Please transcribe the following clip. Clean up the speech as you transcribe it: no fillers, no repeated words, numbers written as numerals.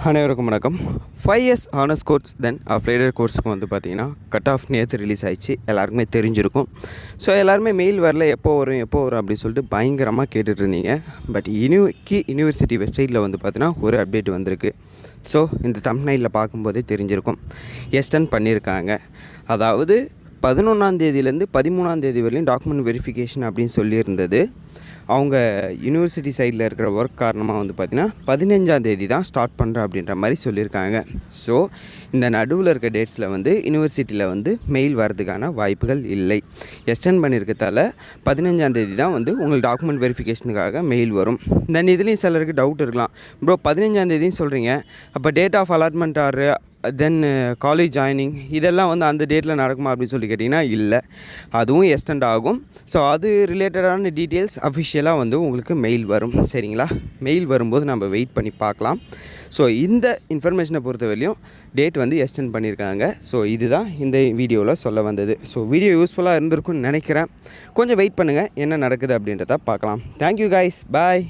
அனைவருக்கும் வணக்கம். 5 years honours course then applied கோர்ஸுக்கு வந்து பார்த்திங்கன்னா கட் ஆஃப் நேற்று ரிலீஸ் ஆயிடுச்சு. எல்லாருக்குமே தெரிஞ்சிருக்கும். ஸோ எல்லாருமே மெயில் வரல, எப்போ வரும் அப்படின்னு சொல்லிட்டு பயங்கரமாக கேட்டுட்ருந்தீங்க. பட் யூனிவர்சிட்டி வெப்சைட்டில் வந்து பார்த்தீங்கன்னா ஒரு அப்டேட் வந்திருக்கு. ஸோ இந்த தம்ப்நெயிலில் பார்க்கும்போதே தெரிஞ்சிருக்கும், எக்ஸ்டெண்ட் பண்ணியிருக்காங்க. அதாவது 11ஆம் தேதியிலேருந்து 13ஆம் தேதி வரையும் டாக்குமெண்ட் வெரிஃபிகேஷன் அப்படின்னு சொல்லியிருந்தது. அவங்க யூனிவர்சிட்டி சைடில் இருக்கிற ஒர்க் காரணமாக வந்து பார்த்திங்கன்னா 15ஆம் தேதி தான் ஸ்டார்ட் பண்ணுறேன் அப்படின்ற மாதிரி சொல்லியிருக்காங்க. ஸோ இந்த நடுவில் இருக்க டேட்ஸில் வந்து யூனிவர்சிட்டியில் வந்து மெயில் வரதுக்கான வாய்ப்புகள் இல்லை. எக்ஸ்டெண்ட் பண்ணியிருக்கதால 15ஆம் தேதி தான் வந்து உங்களுக்கு டாக்குமெண்ட் வெரிஃபிகேஷனுக்காக மெயில் வரும். தென் இதுலேயும் சிலருக்கு டவுட் இருக்கலாம், ப்ரோ 15ஆம் தேதின்னு சொல்கிறீங்க, அப்போ டேட் ஆஃப் அலாட்மெண்ட் ஆறு தென் காலேஜ் ஜாயினிங் இதெல்லாம் வந்து அந்த டேட்டில் நடக்குமா அப்படின்னு சொல்லி கேட்டிங்கன்னா இல்லை, அதுவும் எக்ஸ்டெண்ட் ஆகும். ஸோ அது ரிலேட்டடான டீட்டெயில்ஸ் அஃபிஷியலாக வந்து உங்களுக்கு மெயில் வரும். சரிங்களா? மெயில் வரும்போது நம்ம வெயிட் பண்ணி பார்க்கலாம். ஸோ இந்த இன்ஃபர்மேஷனை பொறுத்தவரையிலையும் டேட் வந்து எக்ஸ்டெண்ட் பண்ணியிருக்காங்க. ஸோ இதுதான் இந்த வீடியோவில் சொல்ல வந்தது. ஸோ வீடியோ யூஸ்ஃபுல்லாக இருந்திருக்கும்னு நினைக்கிறேன். கொஞ்சம் வெயிட் பண்ணுங்கள், என்ன நடக்குது அப்படின்றத பார்க்கலாம். தேங்க்யூ கைஸ், பாய்.